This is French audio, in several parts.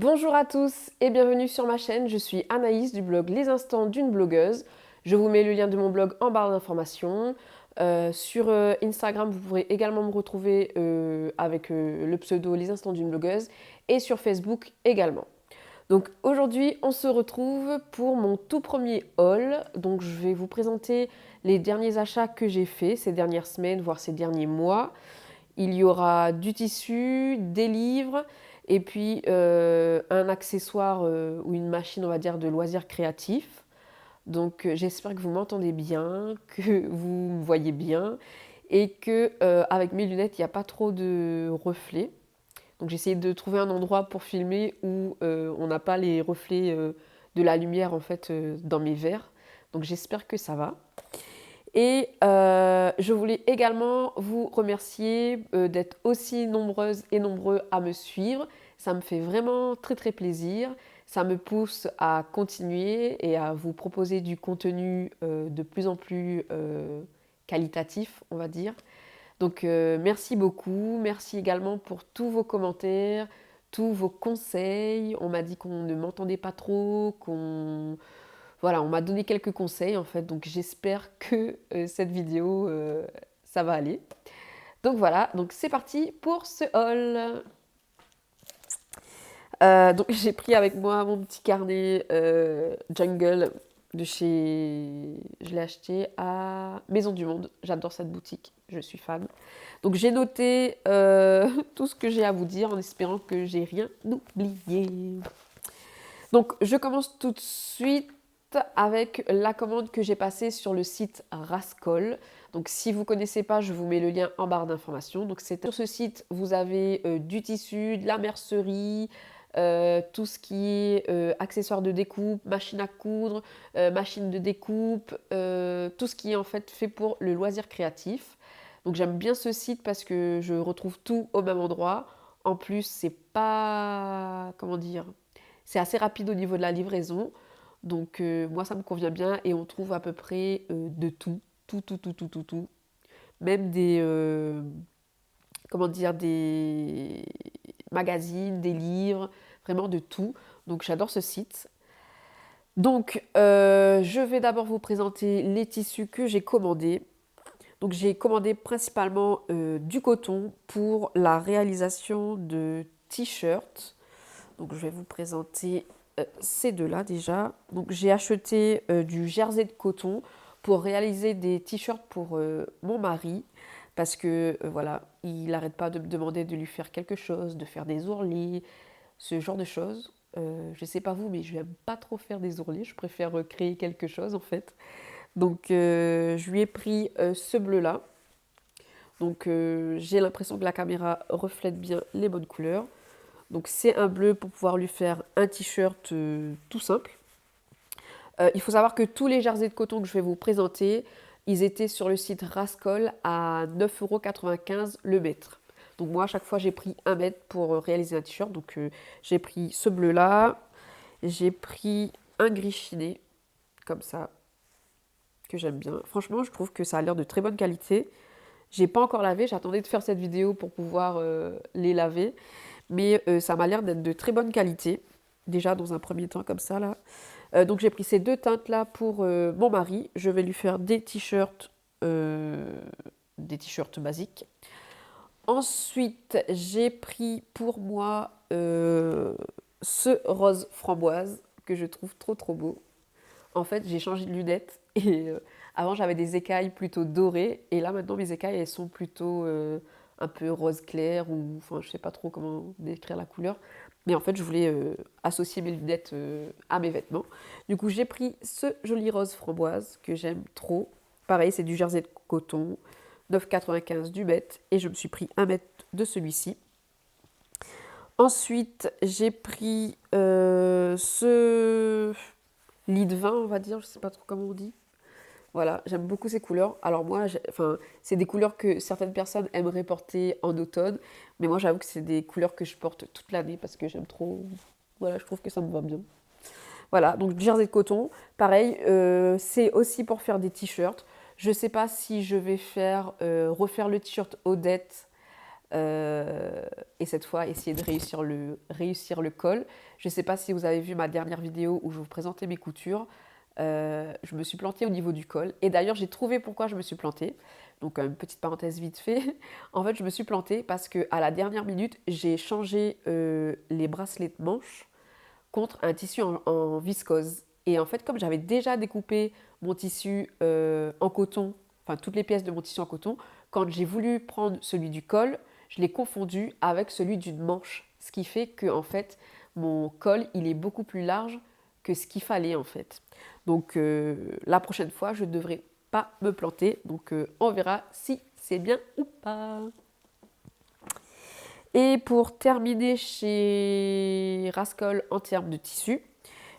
Bonjour à tous et bienvenue sur ma chaîne, je suis Anaïs du blog Les Instants d'une blogueuse. Je vous mets le lien de mon blog en barre d'informations. Sur Instagram, vous pourrez également me retrouver avec le pseudo Les Instants d'une blogueuse et sur Facebook également. Donc aujourd'hui, on se retrouve pour mon tout premier haul. Donc je vais vous présenter les derniers achats que j'ai faits ces dernières semaines, voire ces derniers mois. Il y aura du tissu, des livres et puis un accessoire ou une machine, on va dire, de loisirs créatifs. Donc j'espère que vous m'entendez bien, que vous me voyez bien et que avec mes lunettes, il n'y a pas trop de reflets. Donc j'ai essayé de trouver un endroit pour filmer où on n'a pas les reflets de la lumière en fait dans mes verres. Donc j'espère que ça va. Et je voulais également vous remercier d'être aussi nombreuses et nombreux à me suivre. Ça me fait vraiment très très plaisir. Ça me pousse à continuer et à vous proposer du contenu de plus en plus qualitatif, on va dire. Donc merci beaucoup. Merci également pour tous vos commentaires, tous vos conseils. On m'a dit qu'on ne m'entendait pas trop, qu'on voilà, on m'a donné quelques conseils en fait, donc j'espère que cette vidéo, ça va aller. Donc voilà, donc c'est parti pour ce haul. Donc j'ai pris avec moi mon petit carnet Jungle de chez... Je l'ai acheté à Maison du Monde. J'adore cette boutique, je suis fan. Donc j'ai noté tout ce que j'ai à vous dire en espérant que j'ai rien oublié. Donc je commence tout de suite avec la commande que j'ai passée sur le site Rascol. Donc si vous ne connaissez pas, je vous mets le lien en barre d'informations. Donc sur ce site, vous avez du tissu, de la mercerie, tout ce qui est accessoires de découpe, machine à coudre, machine de découpe, tout ce qui est en fait fait pour le loisir créatif. Donc j'aime bien ce site parce que je retrouve tout au même endroit. En plus, c'est pas... comment dire, c'est assez rapide au niveau de la livraison. Donc moi, ça me convient bien et on trouve à peu près de tout. Tout, tout, tout, tout, tout, tout. Même des... comment dire, des magazines, des livres, vraiment de tout. Donc j'adore ce site. Donc je vais d'abord vous présenter les tissus que j'ai commandés. Donc j'ai commandé principalement du coton pour la réalisation de t-shirts. Donc je vais vous présenter ces deux-là déjà. Donc j'ai acheté du jersey de coton pour réaliser des t-shirts pour mon mari. Parce que voilà, il n'arrête pas de me demander de lui faire quelque chose, de faire des ourlis, ce genre de choses. Je ne sais pas vous, mais je n'aime pas trop faire des ourlis. Je préfère créer quelque chose en fait. Donc je lui ai pris ce bleu-là. Donc j'ai l'impression que la caméra reflète bien les bonnes couleurs. Donc c'est un bleu pour pouvoir lui faire un t-shirt tout simple. Il faut savoir que tous les jerseys de coton que je vais vous présenter, ils étaient sur le site Rascol à 9,95 € le mètre. Donc moi à chaque fois j'ai pris 1 mètre pour réaliser un t-shirt. Donc j'ai pris ce bleu là, j'ai pris un gris chiné comme ça que j'aime bien. Franchement je trouve que ça a l'air de très bonne qualité. J'ai pas encore lavé, j'attendais de faire cette vidéo pour pouvoir les laver. Mais ça m'a l'air d'être de très bonne qualité. Déjà dans un premier temps comme ça là. Donc j'ai pris ces deux teintes là pour mon mari. Je vais lui faire des t-shirts basiques. Ensuite j'ai pris pour moi ce rose framboise que je trouve trop trop beau. En fait j'ai changé de lunettes et avant j'avais des écailles plutôt dorées et là maintenant mes écailles elles sont plutôt un peu rose clair ou enfin je sais pas trop comment décrire la couleur. Mais en fait, je voulais associer mes lunettes à mes vêtements. Du coup, j'ai pris ce joli rose framboise que j'aime trop. Pareil, c'est du jersey de coton, 9,95 € du mètre. Et je me suis pris 1 mètre de celui-ci. Ensuite, j'ai pris ce lit de vin, on va dire. Je ne sais pas trop comment on dit. Voilà, j'aime beaucoup ces couleurs. Alors moi, enfin, c'est des couleurs que certaines personnes aimeraient porter en automne, mais moi j'avoue que c'est des couleurs que je porte toute l'année parce que j'aime trop. Voilà, je trouve que ça me va bien. Voilà, donc jersey de coton, pareil, c'est aussi pour faire des t-shirts. Je sais pas si je vais faire refaire le t-shirt Odette Et cette fois, essayer de réussir le col. Je ne sais pas si vous avez vu ma dernière vidéo où je vous présentais mes coutures. Je me suis plantée au niveau du col. Et d'ailleurs, j'ai trouvé pourquoi je me suis plantée. Donc, une petite parenthèse vite fait. En fait, je me suis plantée parce qu'à la dernière minute, j'ai changé les bracelets de manches contre un tissu en viscose. Et en fait, comme j'avais déjà découpé mon tissu en coton, enfin toutes les pièces de mon tissu en coton, quand j'ai voulu prendre celui du col, je l'ai confondu avec celui d'une manche. Ce qui fait que en fait, mon col, il est beaucoup plus large que ce qu'il fallait en fait. Donc la prochaine fois, je ne devrais pas me planter. Donc on verra si c'est bien ou pas. Et pour terminer chez Rascol en termes de tissu,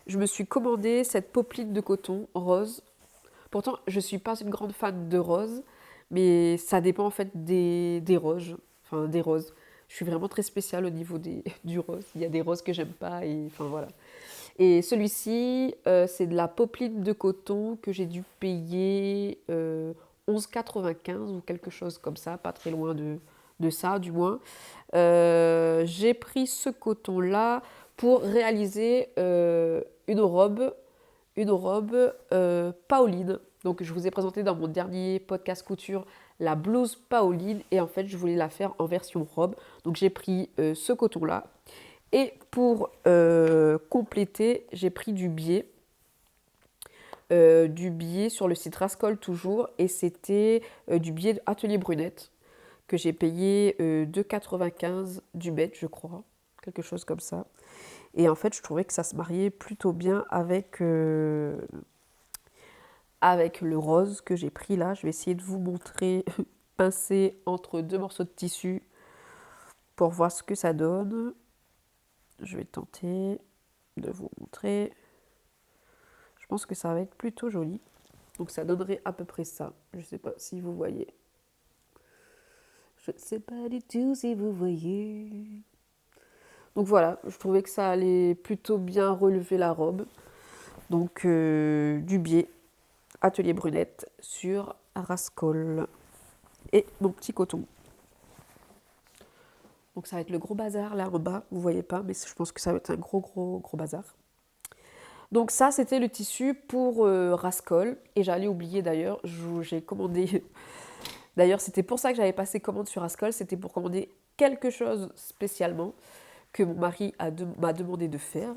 je me suis commandé cette popeline de coton rose. Pourtant, je ne suis pas une grande fan de rose, mais ça dépend en fait des roses. Enfin, des roses. Je suis vraiment très spéciale au niveau du rose. Il y a des roses que j'aime pas et enfin voilà. Et celui-ci, c'est de la popeline de coton que j'ai dû payer 11,95 ou quelque chose comme ça, pas très loin de ça du moins. J'ai pris ce coton-là pour réaliser une robe Pauline. Donc je vous ai présenté dans mon dernier podcast couture la blouse Pauline et en fait je voulais la faire en version robe. Donc j'ai pris ce coton-là. Et pour compléter, j'ai pris du biais. Du biais sur le site Rascol toujours. Et c'était du biais Atelier Brunette que j'ai payé 2,95 du mètre, je crois. Quelque chose comme ça. Et en fait, je trouvais que ça se mariait plutôt bien avec le rose que j'ai pris là. Je vais essayer de vous montrer pincé entre deux morceaux de tissu pour voir ce que ça donne. Je vais tenter de vous montrer. Je pense que ça va être plutôt joli. Donc ça donnerait à peu près ça. Je ne sais pas si vous voyez. Je ne sais pas du tout si vous voyez. Donc voilà, je trouvais que ça allait plutôt bien relever la robe. Donc du biais Atelier Brunette sur Rascol. Et mon petit coton. Donc ça va être le gros bazar là en bas. Vous voyez pas, mais je pense que ça va être un gros bazar. Donc ça, c'était le tissu pour Rascol. Et j'allais oublier d'ailleurs, j'ai commandé... D'ailleurs, c'était pour ça que j'avais passé commande sur Rascol. C'était pour commander quelque chose spécialement que mon mari m'a demandé de faire.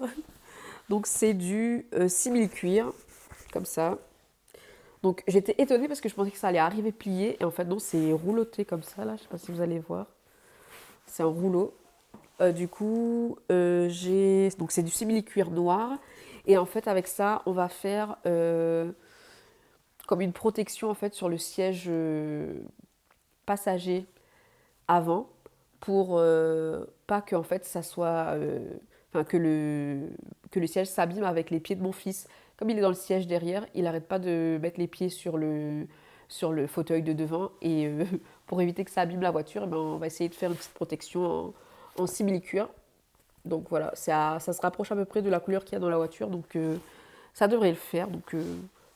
Donc c'est du simili-cuir, comme ça. Donc j'étais étonnée parce que je pensais que ça allait arriver plié. Et en fait non, c'est rouloté comme ça, là. Je ne sais pas si vous allez voir. C'est un rouleau. Du coup, donc c'est du simili-cuir noir. Et en fait, avec ça, on va faire comme une protection en fait sur le siège passager avant pour pas que en fait ça soit que le siège s'abîme avec les pieds de mon fils. Comme il est dans le siège derrière, il n'arrête pas de mettre les pieds sur le fauteuil de devant et pour éviter que ça abîme la voiture, eh ben, on va essayer de faire une petite protection en simili-cuir. Donc voilà, ça se rapproche à peu près de la couleur qu'il y a dans la voiture, donc ça devrait le faire. Donc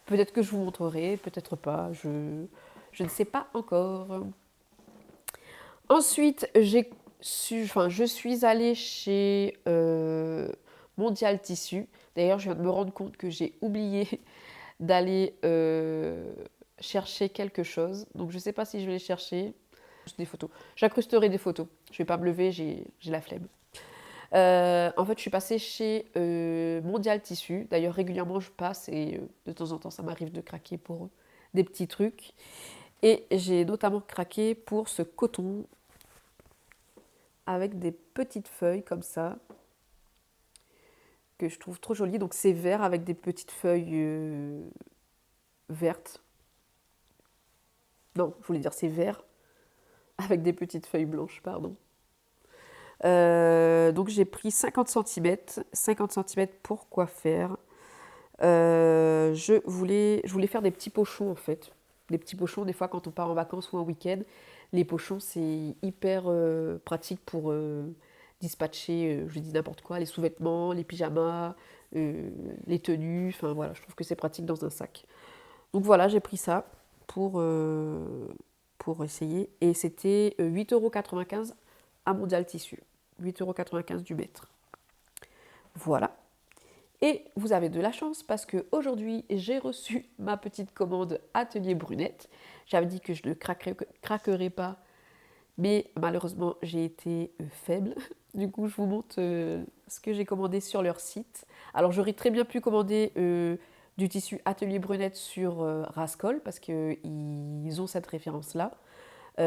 peut-être que je vous montrerai, peut-être pas, je ne sais pas encore. Ensuite, je suis allée chez Mondial Tissu. D'ailleurs, je viens de me rendre compte que j'ai oublié d'aller chercher quelque chose. Donc, je ne sais pas si je vais les chercher. Des photos. J'incrusterai des photos. Je ne vais pas me lever, j'ai la flemme. En fait, je suis passée chez Mondial Tissu. D'ailleurs, régulièrement, je passe et de temps en temps, ça m'arrive de craquer pour des petits trucs. Et j'ai notamment craqué pour ce coton avec des petites feuilles comme ça, que je trouve trop joli. Donc c'est vert avec des petites feuilles vertes. Non, je voulais dire c'est vert avec des petites feuilles blanches, pardon. Donc j'ai pris 50 cm. 50 cm pour quoi faire je voulais faire des petits pochons en fait. Des petits pochons, des fois quand on part en vacances ou en week-end, les pochons c'est hyper pratique pour dispatcher, je dis n'importe quoi, les sous-vêtements, les pyjamas, les tenues, enfin voilà, je trouve que c'est pratique dans un sac. Donc voilà, j'ai pris ça pour pour essayer. Et c'était 8,95 € à Mondial Tissu. 8,95 € du mètre. Voilà. Et vous avez de la chance parce qu'aujourd'hui, j'ai reçu ma petite commande Atelier Brunette. J'avais dit que je ne craquerais pas, mais malheureusement, j'ai été faible. Du coup, je vous montre ce que j'ai commandé sur leur site. Alors, j'aurais très bien pu commander du tissu Atelier Brunette sur Rascol parce qu'ils ont cette référence-là.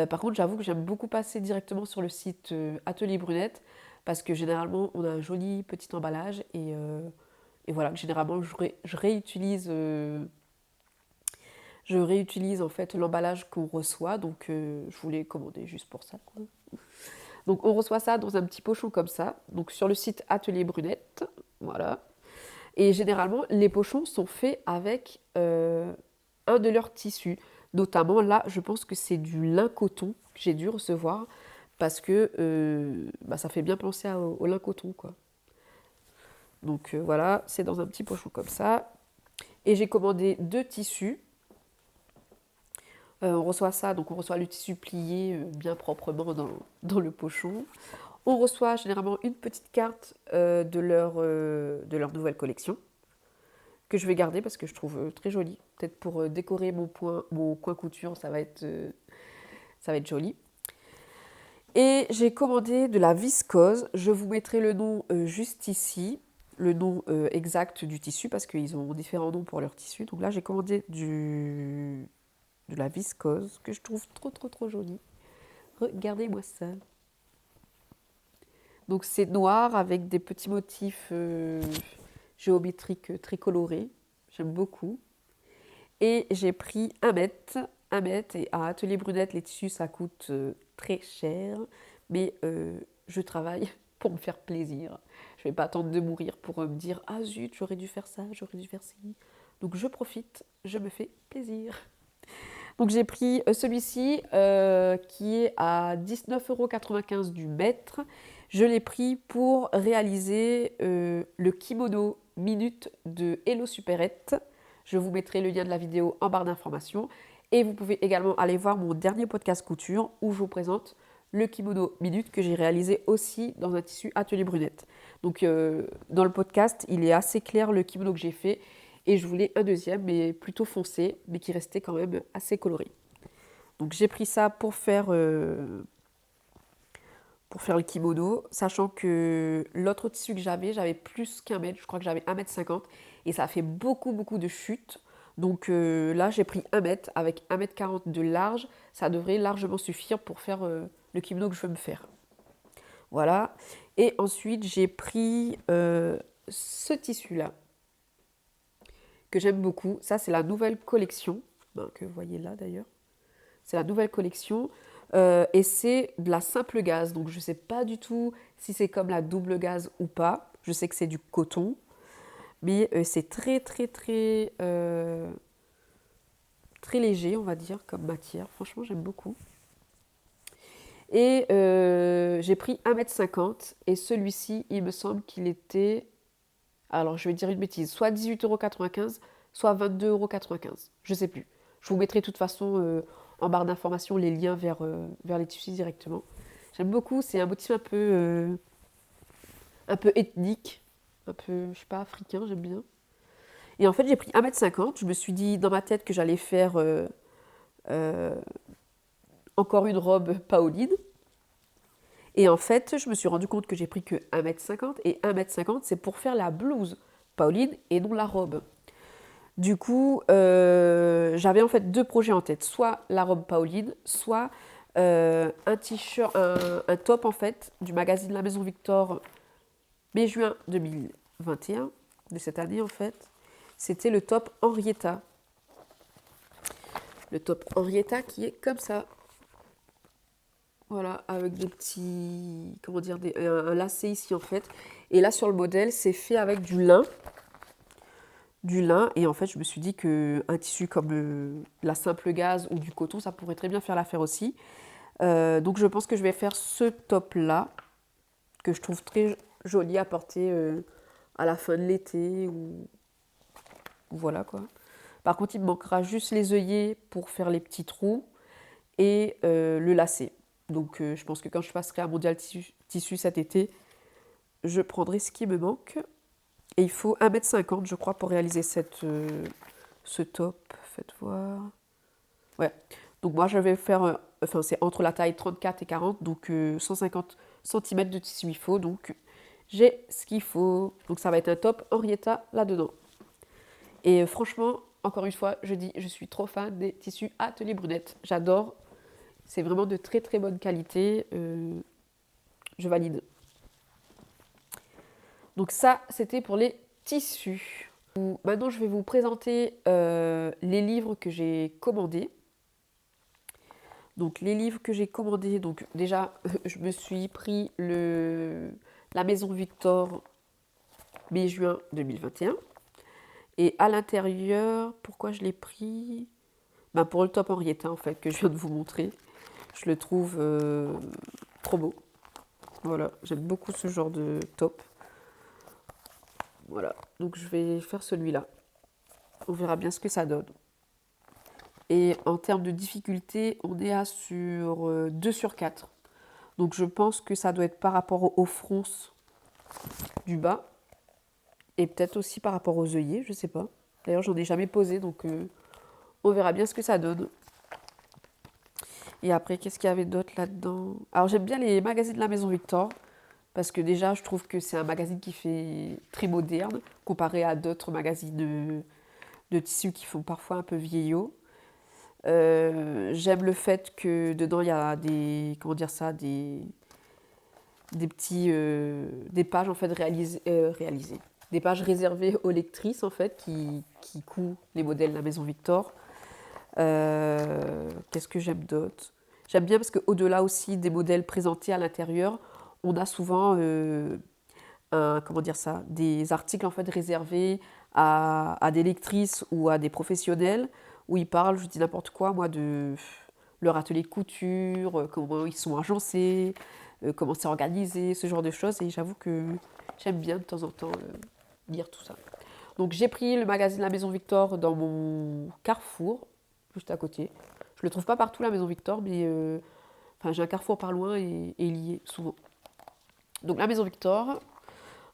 Par contre, j'avoue que j'aime beaucoup passer directement sur le site Atelier Brunette parce que généralement, on a un joli petit emballage et voilà, que généralement, je réutilise en fait l'emballage qu'on reçoit. Donc, je voulais commander juste pour ça, quoi. Donc, on reçoit ça dans un petit pochon comme ça. Donc, sur le site Atelier Brunette, voilà. Et généralement, les pochons sont faits avec un de leurs tissus. Notamment, là, je pense que c'est du lin coton que j'ai dû recevoir parce que ça fait bien penser au lin coton, quoi. Donc voilà, c'est dans un petit pochon comme ça. Et j'ai commandé 2 tissus. On reçoit ça, donc on reçoit le tissu plié bien proprement dans le pochon. On reçoit généralement une petite carte de leur nouvelle collection que je vais garder parce que je trouve très jolie. Peut-être pour décorer mon coin couture, ça va être joli. Et j'ai commandé de la viscose. Je vous mettrai le nom juste ici, le nom exact du tissu parce qu'ils ont différents noms pour leur tissu. Donc là, j'ai commandé de la viscose que je trouve trop jolie. Regardez-moi ça. Donc c'est noir avec des petits motifs géométriques très colorés. J'aime beaucoup. Et j'ai pris 1 mètre. 1 mètre. Et à Atelier Brunette, les tissus, ça coûte très cher. Mais je travaille pour me faire plaisir. Je ne vais pas attendre de mourir pour me dire « Ah zut, j'aurais dû faire ça, j'aurais dû faire ci. » Donc je profite, je me fais plaisir. Donc j'ai pris celui-ci qui est à 19,95 € du mètre. Je l'ai pris pour réaliser le kimono minute de Hello Superette. Je vous mettrai le lien de la vidéo en barre d'informations. Et vous pouvez également aller voir mon dernier podcast couture où je vous présente le kimono minute que j'ai réalisé aussi dans un tissu Atelier Brunette. Donc dans le podcast, il est assez clair le kimono que j'ai fait. Et je voulais un deuxième, mais plutôt foncé, mais qui restait quand même assez coloré. Donc j'ai pris ça pour faire le kimono, sachant que l'autre tissu que j'avais plus qu'un mètre, je crois que j'avais 1,50 m, et ça a fait beaucoup de chutes. Donc là, j'ai pris 1 mètre avec 1,40 m de large. Ça devrait largement suffire pour faire le kimono que je veux me faire. Voilà. Et ensuite, j'ai pris ce tissu-là, que j'aime beaucoup. Ça, c'est la nouvelle collection, que vous voyez là d'ailleurs. C'est la nouvelle collection et c'est de la simple gaze. Donc je ne sais pas du tout si c'est comme la double gaze ou pas. Je sais que c'est du coton, mais c'est très léger, on va dire, comme matière. Franchement, j'aime beaucoup. Et j'ai pris 1,50 m et celui-ci, il me semble qu'il était... Alors, je vais dire une bêtise, soit 18,95 €, soit 22,95 €. Je ne sais plus. Je vous mettrai de toute façon en barre d'informations les liens vers les tissus directement. J'aime beaucoup, c'est un motif un peu ethnique, un peu, je sais pas, africain, j'aime bien. Et en fait, j'ai pris 1,50 m. Je me suis dit dans ma tête que j'allais faire encore une robe Paoline. Et en fait, je me suis rendu compte que j'ai pris que 1,50 m. Et 1,50 m, c'est pour faire la blouse Pauline et non la robe. Du coup, j'avais en fait 2 projets en tête. Soit la robe Pauline, soit un t-shirt, un top en fait, du magazine La Maison Victor, mai-juin 2021, de cette année en fait. C'était le top Henrietta. Le top Henrietta qui est comme ça. Voilà, avec des petits, comment dire, un lacet ici en fait. Et là sur le modèle, c'est fait avec du lin. Et en fait je me suis dit qu'un tissu comme la simple gaze ou du coton, ça pourrait très bien faire l'affaire aussi. Donc je pense que je vais faire ce top là, que je trouve très joli à porter à la fin de l'été ou voilà quoi. Par contre il me manquera juste les œillets pour faire les petits trous et le lacet. Donc je pense que quand je passerai à Mondial Tissu cet été, je prendrai ce qui me manque. Et il faut 1,50 m, je crois, pour réaliser ce top. Faites voir. Ouais. Donc moi, je vais faire... enfin, c'est entre la taille 34 et 40, donc 150 cm de tissu il faut. Donc j'ai ce qu'il faut. Donc ça va être un top Henrietta là-dedans. Et franchement, encore une fois, je dis, je suis trop fan des tissus Atelier Brunette. J'adore. C'est vraiment de très très bonne qualité. Je valide. Donc ça, c'était pour les tissus. Maintenant, je vais vous présenter les livres que j'ai commandés. Donc les livres que j'ai commandés, donc déjà, je me suis pris la Maison Victor mai-juin 2021. Et à l'intérieur, pourquoi je l'ai pris? Ben pour le top Henrietta, en fait, que je viens de vous montrer. Je le trouve trop beau. Voilà, j'aime beaucoup ce genre de top. Voilà, donc je vais faire celui-là. On verra bien ce que ça donne. Et en termes de difficulté, on est sur 2 sur 4. Donc je pense que ça doit être par rapport aux fronces du bas. Et peut-être aussi par rapport aux œillets, je sais pas. D'ailleurs, j'en ai jamais posé, donc on verra bien ce que ça donne. Et après, qu'est-ce qu'il y avait d'autre là-dedans? Alors j'aime bien les magazines de la Maison Victor. Parce que déjà, je trouve que c'est un magazine qui fait très moderne, comparé à d'autres magazines de tissus qui font parfois un peu vieillot. J'aime le fait que dedans, il y a des, comment dire ça, des petits, des pages en fait réalisées. Des pages réservées aux lectrices en fait, qui couent les modèles de la Maison Victor. Qu'est-ce que j'aime d'autre? J'aime bien parce qu'au-delà aussi des modèles présentés à l'intérieur, on a souvent comment dire ça, des articles en fait réservés à des lectrices ou à des professionnels où ils parlent, je dis n'importe quoi, moi, de leur atelier de couture, comment ils sont agencés, comment c'est organisé, ce genre de choses. Et j'avoue que j'aime bien de temps en temps lire tout ça. Donc j'ai pris le magazine La Maison Victor dans mon Carrefour, juste à côté. Je le trouve pas partout la Maison Victor, mais enfin, j'ai un Carrefour par loin et il y est souvent. Donc la Maison Victor.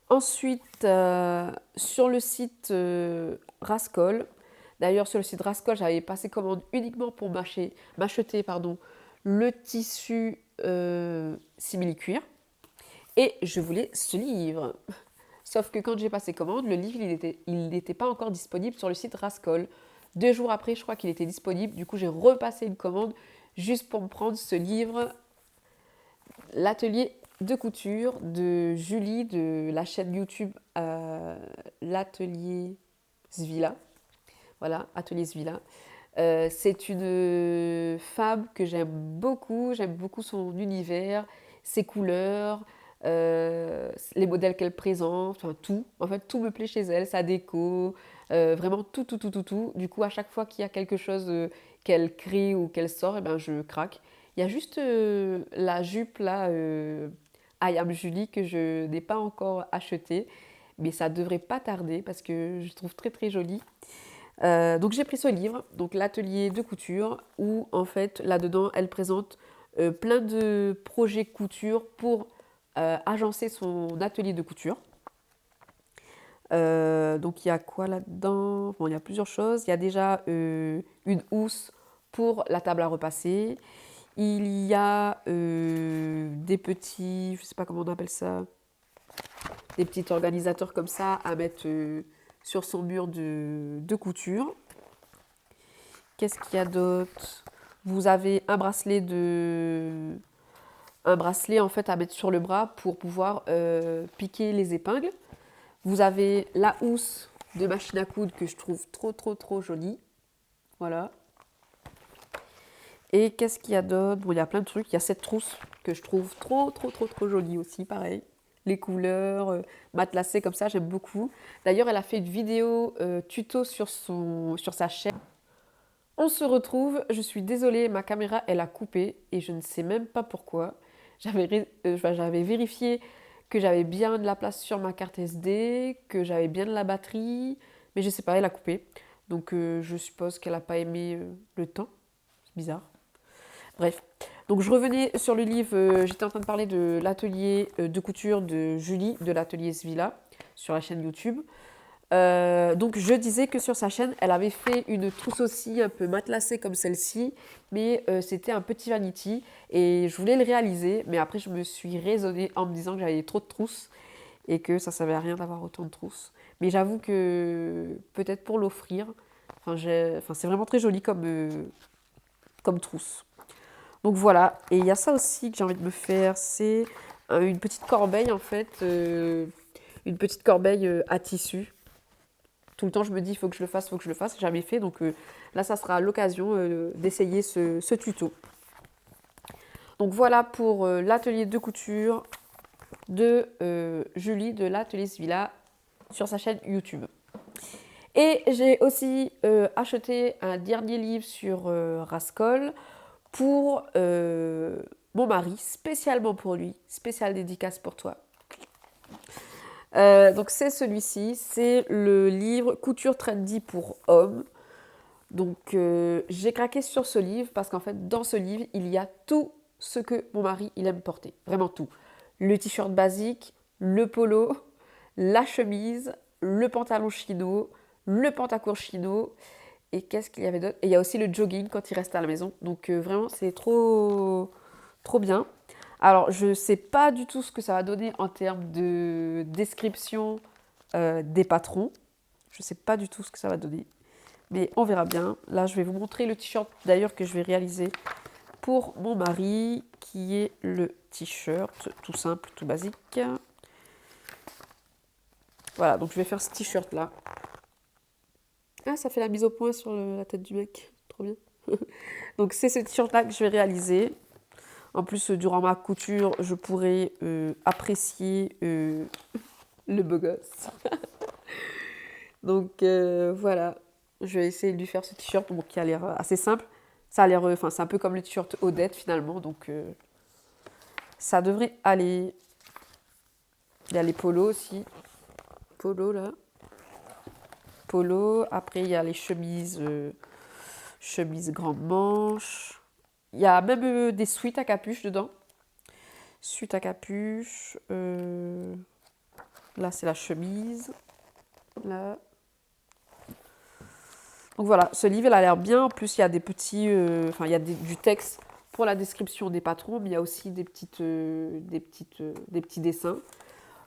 Ensuite, sur le site Rascol, d'ailleurs sur le site Rascol, j'avais passé commande uniquement pour m'acheter le tissu simili-cuir. Et je voulais ce livre. Sauf que quand j'ai passé commande, le livre, il n'était pas encore disponible sur le site Rascol. 2 jours après, je crois qu'il était disponible. Du coup, j'ai repassé une commande juste pour me prendre ce livre, L'atelier de couture de Julie de la chaîne YouTube l'atelier Svila. Voilà, Atelier Svila. C'est une femme que j'aime beaucoup son univers, ses couleurs, les modèles qu'elle présente, enfin tout. En fait, tout me plaît chez elle, sa déco, vraiment tout, tout, tout, tout, tout. Du coup, à chaque fois qu'il y a quelque chose qu'elle crée ou qu'elle sort, eh ben, je craque. Il y a juste la jupe là, I Am Julie, que je n'ai pas encore achetée, mais ça devrait pas tarder parce que je trouve très très jolie. Donc j'ai pris ce livre, donc l'atelier de couture, où en fait là-dedans elle présente plein de projets couture pour agencer son atelier de couture. Donc il y a quoi là-dedans? Bon, il y a plusieurs choses. Il y a déjà une housse pour la table à repasser. Il y a des petits, je sais pas comment on appelle ça, des petits organisateurs comme ça à mettre sur son mur de couture. Qu'est-ce qu'il y a d'autre? Vous avez un bracelet en fait à mettre sur le bras pour pouvoir piquer les épingles. Vous avez la housse de machine à coudre que je trouve trop trop trop jolie. Voilà. Et qu'est-ce qu'il y a d'autre? Bon, il y a plein de trucs. Il y a cette trousse que je trouve trop trop trop trop jolie aussi, pareil. Les couleurs, matelassées comme ça, j'aime beaucoup. D'ailleurs, elle a fait une vidéo tuto sur sa chaîne. On se retrouve, je suis désolée, ma caméra elle a coupé et je ne sais même pas pourquoi. J'avais vérifié que j'avais bien de la place sur ma carte SD, que j'avais bien de la batterie, mais je sais pas, elle a coupé. Donc je suppose qu'elle n'a pas aimé le temps, c'est bizarre. Bref. Donc je revenais sur le livre, j'étais en train de parler de l'atelier de couture de Julie, de l'atelier Svila, sur la chaîne YouTube. Donc je disais que sur sa chaîne, elle avait fait une trousse aussi un peu matelassée comme celle-ci, mais c'était un petit vanity et je voulais le réaliser, mais après je me suis raisonnée en me disant que j'avais trop de trousses et que ça ne servait à rien d'avoir autant de trousses. Mais j'avoue que peut-être pour l'offrir, c'est vraiment très joli comme trousse. Donc voilà, et il y a ça aussi que j'ai envie de me faire, c'est une petite corbeille en fait, une petite corbeille à tissu. Tout le temps je me dis il faut que je le fasse, il faut que je le fasse, jamais fait, donc là ça sera l'occasion d'essayer ce tuto. Donc voilà pour l'atelier de couture de Julie de l'atelier Svila sur sa chaîne YouTube. Et j'ai aussi acheté un dernier livre sur Rascol pour mon mari, spécialement pour lui, spéciale dédicace pour toi. Donc c'est celui-ci, c'est le livre Couture trendy pour hommes. Donc j'ai craqué sur ce livre parce qu'en fait dans ce livre il y a tout ce que mon mari il aime porter, vraiment tout. Le t-shirt basique, le polo, la chemise, le pantalon chino, le pantacourt chino, et qu'est-ce qu'il y avait d'autre? Et il y a aussi le jogging quand il reste à la maison. Donc vraiment, c'est trop, trop bien. Alors, je ne sais pas du tout ce que ça va donner en termes de description des patrons. Je ne sais pas du tout ce que ça va donner. Mais on verra bien. Là, je vais vous montrer le t-shirt d'ailleurs que je vais réaliser pour mon mari, qui est le t-shirt tout simple, tout basique. Voilà, donc je vais faire ce t-shirt là. Ah, ça fait la mise au point sur la tête du mec. Trop bien. Donc c'est ce t-shirt-là que je vais réaliser. En plus, durant ma couture, je pourrai apprécier le beau gosse. Donc voilà, je vais essayer de lui faire ce t-shirt qui a l'air assez simple. Ça a l'air, c'est un peu comme le t-shirt Odette finalement, donc ça devrait aller. Il y a les polos aussi. Polo là. Polo. Après, il y a les chemises, chemises grande manche. Il y a même des sweats à capuche dedans. Sweat à capuche. Là, c'est la chemise. Là. Donc voilà, ce livre, il a l'air bien. En plus, il y a des petits... il y a du texte pour la description des patrons, mais il y a aussi des petits dessins.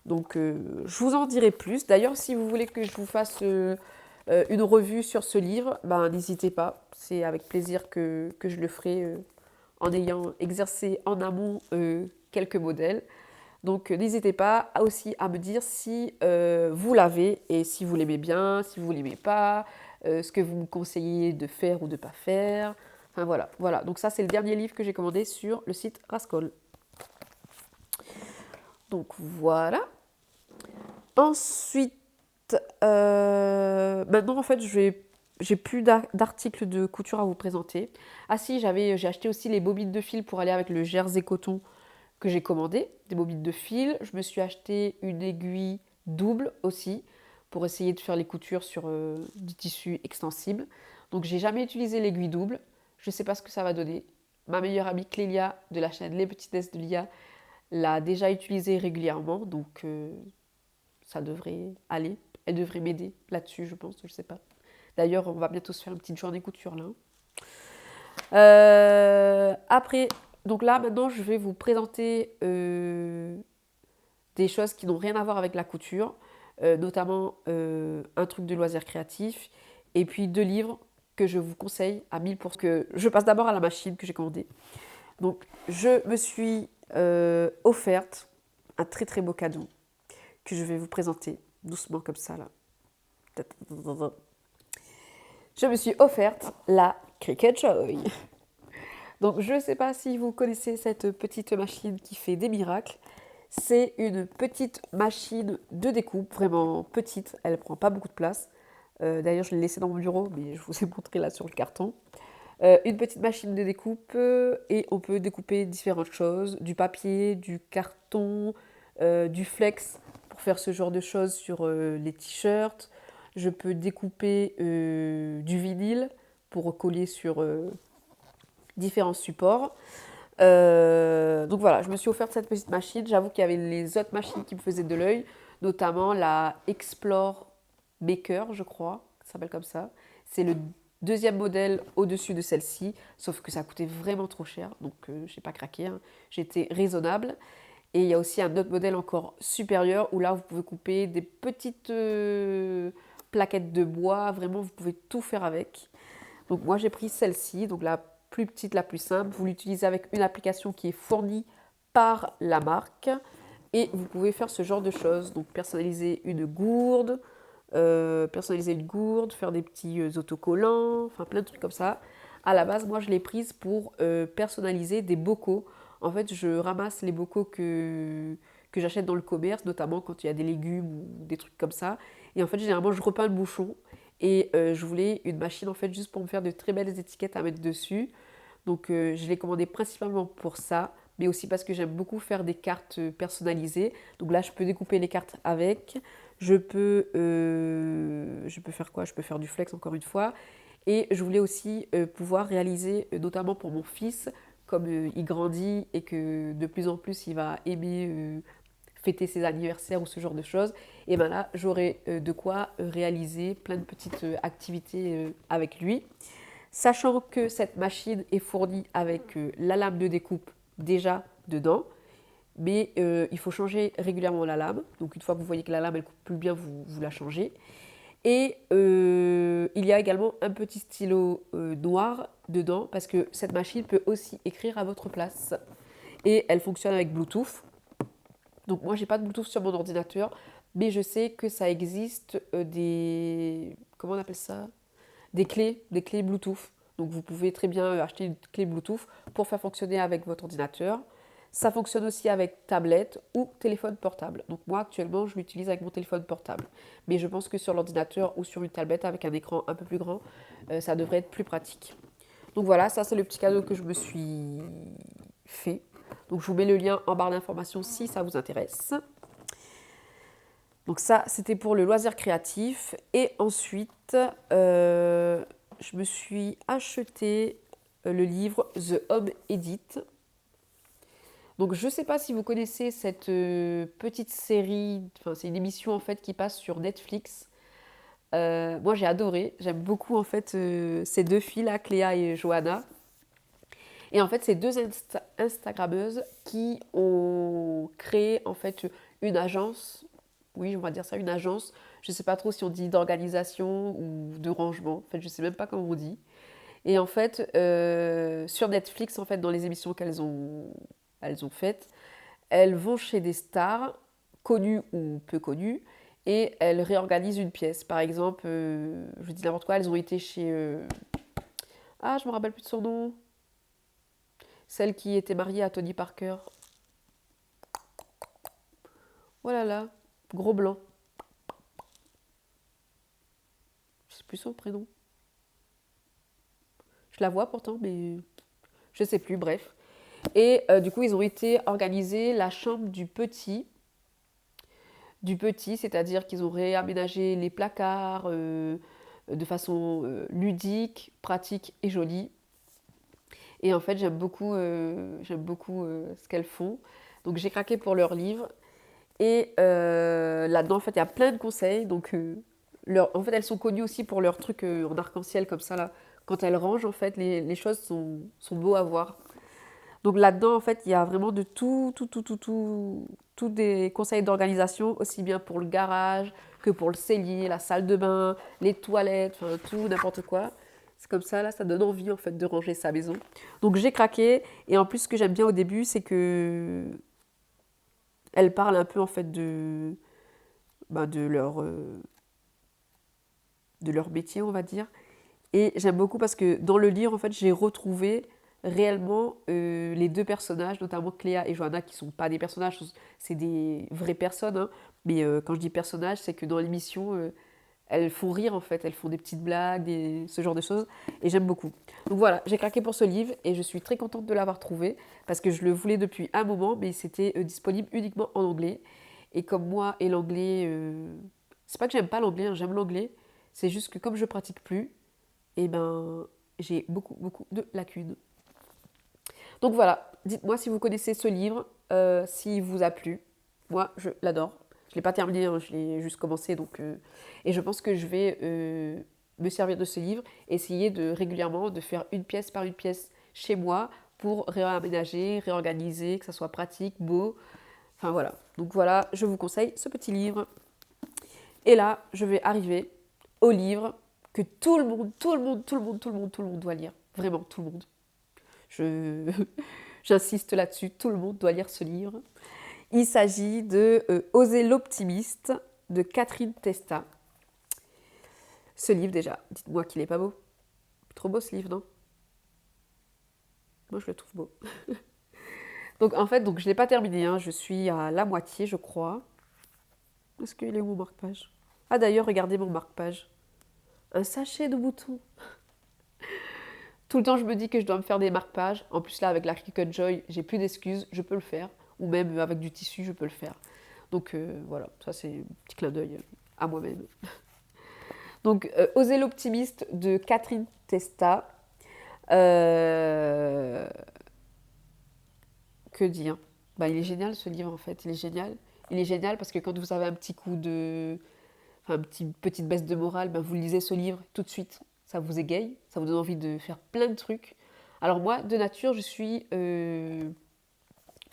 Donc, je vous en dirai plus. D'ailleurs, si vous voulez que je vous fasse une revue sur ce livre, ben, n'hésitez pas. C'est avec plaisir que je le ferai en ayant exercé en amont quelques modèles. Donc n'hésitez pas aussi à me dire si vous l'avez et si vous l'aimez bien, si vous ne l'aimez pas, ce que vous me conseillez de faire ou de ne pas faire. Enfin voilà, voilà. Donc ça c'est le dernier livre que j'ai commandé sur le site Rascol. Donc voilà. Ensuite, maintenant en fait j'ai plus d'articles de couture à vous présenter. Ah si, j'ai acheté aussi les bobines de fil pour aller avec le jersey coton que j'ai commandé, des bobines de fil. Je me suis acheté une aiguille double aussi pour essayer de faire les coutures sur du tissu extensible. Donc j'ai jamais utilisé l'aiguille double. Je ne sais pas ce que ça va donner. Ma meilleure amie Clélia de la chaîne Les Petitesses de Lia l'a déjà utilisée régulièrement, donc ça devrait aller. Elle devrait m'aider là-dessus, je pense, je sais pas. D'ailleurs, on va bientôt se faire une petite journée couture là. Après, donc là, maintenant, je vais vous présenter des choses qui n'ont rien à voir avec la couture, notamment un truc de loisirs créatifs, et puis 2 livres que je vous conseille à 1000%. Que je passe d'abord à la machine que j'ai commandée. Donc, je me suis offerte un très très beau cadeau que je vais vous présenter doucement comme ça là. Je me suis offerte la Cricut Joy. Donc je ne sais pas si vous connaissez cette petite machine qui fait des miracles. C'est une petite machine de découpe, vraiment petite, elle ne prend pas beaucoup de place. D'ailleurs je l'ai laissée dans mon bureau, mais je vous ai montré là sur le carton. Une petite machine de découpe et on peut découper différentes choses, du papier, du carton, du flex pour faire ce genre de choses sur les t-shirts. Je peux découper du vinyle pour coller sur différents supports. Donc voilà, je me suis offert cette petite machine. J'avoue qu'il y avait les autres machines qui me faisaient de l'œil, notamment la Explore Maker, je crois, ça s'appelle comme ça. C'est le deuxième modèle au-dessus de celle-ci, sauf que ça coûtait vraiment trop cher, donc je n'ai pas craqué, hein. J'étais raisonnable. Et il y a aussi un autre modèle encore supérieur où là vous pouvez couper des petites plaquettes de bois, vraiment vous pouvez tout faire avec. Donc moi j'ai pris celle-ci, donc la plus petite, la plus simple. Vous l'utilisez avec une application qui est fournie par la marque et vous pouvez faire ce genre de choses. Donc personnaliser une gourde, faire des petits autocollants, enfin plein de trucs comme ça. À la base, moi je l'ai prise pour personnaliser des bocaux. En fait, je ramasse les bocaux que j'achète dans le commerce, notamment quand il y a des légumes ou des trucs comme ça. Et en fait, généralement, je repeins le bouchon. Et je voulais une machine en fait juste pour me faire de très belles étiquettes à mettre dessus. Donc je l'ai commandé principalement pour ça, mais aussi parce que j'aime beaucoup faire des cartes personnalisées. Donc là, je peux découper les cartes avec. Je peux faire quoi? Je peux faire du flex encore une fois. Et je voulais aussi pouvoir réaliser, notamment pour mon fils, comme il grandit et que de plus en plus il va aimer fêter ses anniversaires ou ce genre de choses, et bien là j'aurai de quoi réaliser plein de petites activités avec lui. Sachant que cette machine est fournie avec la lame de découpe déjà dedans, mais il faut changer régulièrement la lame. Donc une fois que vous voyez que la lame elle coupe plus bien, vous la changez. Et il y a également un petit stylo noir dedans parce que cette machine peut aussi écrire à votre place. Et elle fonctionne avec Bluetooth. Donc moi j'ai pas de Bluetooth sur mon ordinateur, mais je sais que ça existe des... Comment on appelle ça? Des clés Bluetooth. Donc vous pouvez très bien acheter une clé Bluetooth pour faire fonctionner avec votre ordinateur. Ça fonctionne aussi avec tablette ou téléphone portable. Donc moi actuellement je l'utilise avec mon téléphone portable. Mais je pense que sur l'ordinateur ou sur une tablette avec un écran un peu plus grand, ça devrait être plus pratique. Donc voilà, ça c'est le petit cadeau que je me suis fait. Donc je vous mets le lien en barre d'informations si ça vous intéresse. Donc ça, c'était pour le loisir créatif. Et ensuite, je me suis acheté le livre The Home Edit. Donc je ne sais pas si vous connaissez cette petite série, enfin c'est une émission en fait qui passe sur Netflix. Moi j'ai adoré, j'aime beaucoup en fait ces deux filles là, Cléa et Johanna. Et en fait c'est deux Instagrammeuses qui ont créé en fait une agence, oui on va dire ça, une agence, je ne sais pas trop si on dit d'organisation ou de rangement, en fait je ne sais même pas comment on dit. Et en fait sur Netflix en fait dans les émissions elles ont faites, elles vont chez des stars, connues ou peu connues, et elles réorganisent une pièce. Par exemple, je dis n'importe quoi, elles ont été chez... Ah, je me rappelle plus de son nom. Celle qui était mariée à Tony Parker. Oh là là, gros blanc. Je sais plus son prénom. Je la vois pourtant, mais je sais plus, bref. Et du coup, ils ont été organiser la chambre du petit, c'est-à-dire qu'ils ont réaménagé les placards de façon ludique, pratique et jolie. Et en fait, j'aime beaucoup ce qu'elles font. Donc j'ai craqué pour leur livre. Et là-dedans, en fait, il y a plein de conseils. Donc, en fait, elles sont connues aussi pour leurs trucs en arc-en-ciel comme ça. Là. Quand elles rangent, en fait, les choses sont beaux à voir. Donc là-dedans, en fait, il y a vraiment de tout des conseils d'organisation, aussi bien pour le garage que pour le cellier, la salle de bain, les toilettes, enfin tout, n'importe quoi. C'est comme ça, là, ça donne envie, en fait, de ranger sa maison. Donc j'ai craqué, et en plus, ce que j'aime bien au début, c'est que elle parle un peu, en fait, bah, de leur métier, on va dire. Et j'aime beaucoup parce que dans le livre, en fait, j'ai retrouvé réellement les deux personnages, notamment Cléa et Johanna, qui sont pas des personnages, c'est des vraies personnes. Hein. Mais quand je dis personnages, c'est que dans l'émission, elles font rire en fait, elles font des petites blagues, ce genre de choses. Et j'aime beaucoup. Donc voilà, j'ai craqué pour ce livre et je suis très contente de l'avoir trouvé parce que je le voulais depuis un moment, mais c'était disponible uniquement en anglais. Et comme moi et l'anglais, c'est pas que j'aime pas l'anglais, hein, j'aime l'anglais, c'est juste que comme je pratique plus, et ben j'ai beaucoup de lacunes. Donc voilà, dites-moi si vous connaissez ce livre, s'il vous a plu. Moi, je l'adore. Je ne l'ai pas terminé, hein, je l'ai juste commencé. Et je pense que je vais me servir de ce livre, essayer de régulièrement de faire une pièce par une pièce chez moi pour réaménager, réorganiser, que ça soit pratique, beau. Enfin voilà. Donc voilà, je vous conseille ce petit livre. Et là, je vais arriver au livre que tout le monde, tout le monde, tout le monde, tout le monde, tout le monde doit lire. Vraiment, tout le monde. Je... J'insiste là-dessus, tout le monde doit lire ce livre. Il s'agit de Oser l'optimiste de Catherine Testa. Ce livre déjà, dites-moi qu'il est pas beau. Trop beau ce livre, non? Moi je le trouve beau. Donc en fait, donc, je ne l'ai pas terminé, hein. Je suis à la moitié je crois. Est-ce qu'il est où mon marque-page? Ah d'ailleurs, regardez mon marque-page. Un sachet de boutons. Tout le temps je me dis que je dois me faire des marque-pages. En plus là avec la Cricut Joy, j'ai plus d'excuses, je peux le faire. Ou même avec du tissu, je peux le faire. Donc voilà, ça c'est un petit clin d'œil à moi-même. Donc Oser l'optimiste de Catherine Testa. Que dire? Bah, il est génial ce livre en fait, il est génial. Il est génial parce que quand vous avez un petit coup de... Enfin, petite baisse de morale, ben, vous lisez ce livre tout de suite. Ça vous égaye, ça vous donne envie de faire plein de trucs. Alors moi, de nature, je suis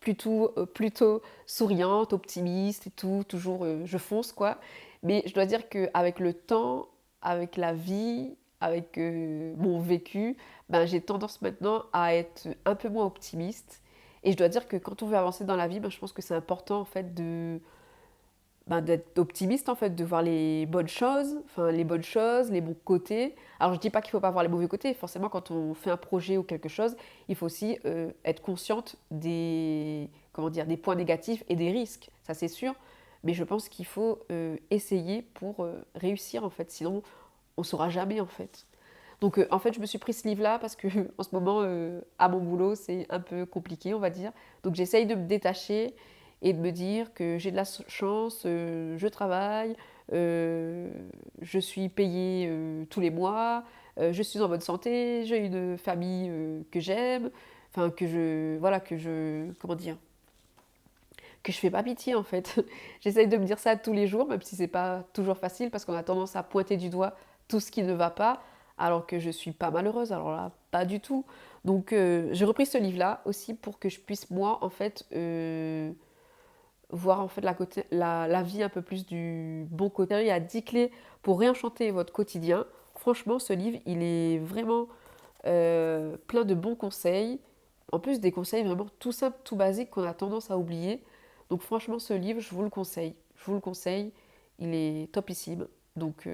plutôt souriante, optimiste et tout, toujours je fonce quoi. Mais je dois dire qu'avec le temps, avec la vie, avec mon vécu, ben, j'ai tendance maintenant à être un peu moins optimiste. Et je dois dire que quand on veut avancer dans la vie, ben, je pense que c'est important en fait d'être optimiste en fait, de voir les bonnes choses, enfin les bonnes choses, les bons côtés. Alors je dis pas qu'il faut pas voir les mauvais côtés, forcément quand on fait un projet ou quelque chose, il faut aussi être consciente des, comment dire, des points négatifs et des risques, ça c'est sûr, mais je pense qu'il faut essayer pour réussir en fait, sinon on saura jamais en fait. Donc en fait je me suis pris ce livre-là parce que en ce moment à mon boulot c'est un peu compliqué on va dire, donc j'essaye de me détacher et de me dire que j'ai de la chance, je travaille, euh, je suis payée tous les mois, je suis en bonne santé, j'ai une famille que j'aime, enfin voilà, comment dire, que je fais pas pitié en fait. J'essaye de me dire ça tous les jours, même si c'est pas toujours facile parce qu'on a tendance à pointer du doigt tout ce qui ne va pas, alors que je suis pas malheureuse, alors là, pas du tout. Donc j'ai repris ce livre-là aussi pour que je puisse moi en fait voir en fait la vie un peu plus du bon côté. Il y a 10 clés pour réenchanter votre quotidien. Franchement, ce livre, il est vraiment plein de bons conseils. En plus, des conseils vraiment tout simples, tout basiques qu'on a tendance à oublier. Donc franchement, ce livre, je vous le conseille. Je vous le conseille. Il est topissime. Donc,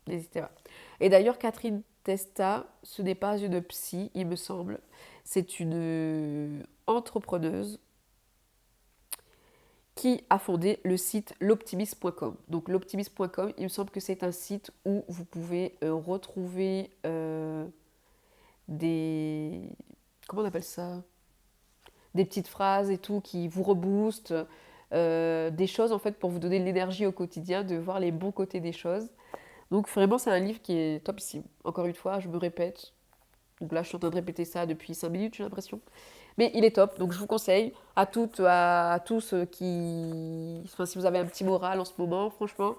n'hésitez pas. Et d'ailleurs, Catherine Testa, ce n'est pas une psy, il me semble. C'est une entrepreneuse qui a fondé le site l'optimiste.com. Donc l'optimiste.com, il me semble que c'est un site où vous pouvez retrouver des... Comment on appelle ça? Des petites phrases et tout qui vous reboostent, des choses en fait pour vous donner de l'énergie au quotidien, de voir les bons côtés des choses. Donc vraiment c'est un livre qui est topissime. Encore une fois, je me répète. Donc là je suis en train de répéter ça depuis 5 minutes j'ai l'impression. Mais il est top, donc je vous conseille à toutes, à tous qui... Enfin, si vous avez un petit moral en ce moment, franchement,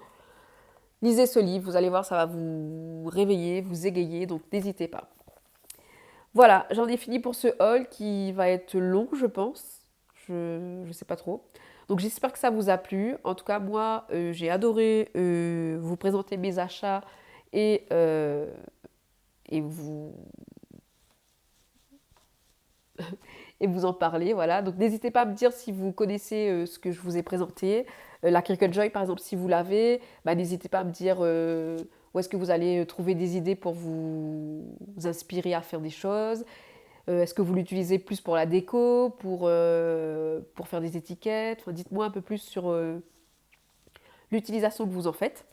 lisez ce livre, vous allez voir, ça va vous réveiller, vous égayer, donc n'hésitez pas. Voilà, j'en ai fini pour ce haul qui va être long, je pense. Je ne sais pas trop. Donc j'espère que ça vous a plu. En tout cas, moi, j'ai adoré vous présenter mes achats et vous et vous en parler. Voilà. Donc n'hésitez pas à me dire si vous connaissez ce que je vous ai présenté. La Cricut Joy, par exemple, si vous l'avez, bah, n'hésitez pas à me dire où est-ce que vous allez trouver des idées pour vous inspirer à faire des choses. Est-ce que vous l'utilisez plus pour la déco, pour faire des étiquettes? Enfin, dites-moi un peu plus sur l'utilisation que vous en faites.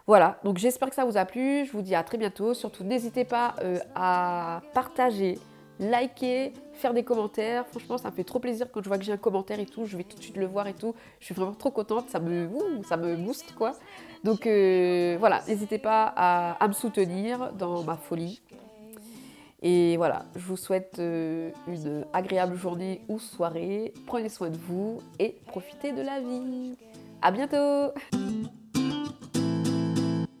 Voilà, donc j'espère que ça vous a plu. Je vous dis à très bientôt. Surtout, n'hésitez pas à partager, liker, faire des commentaires. Franchement, ça me fait trop plaisir quand je vois que j'ai un commentaire et tout. Je vais tout de suite le voir et tout. Je suis vraiment trop contente. Ça me booste, quoi. Donc voilà, n'hésitez pas à me soutenir dans ma folie. Et voilà, je vous souhaite une agréable journée ou soirée. Prenez soin de vous et profitez de la vie. À bientôt!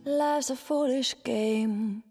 Life's a foolish game.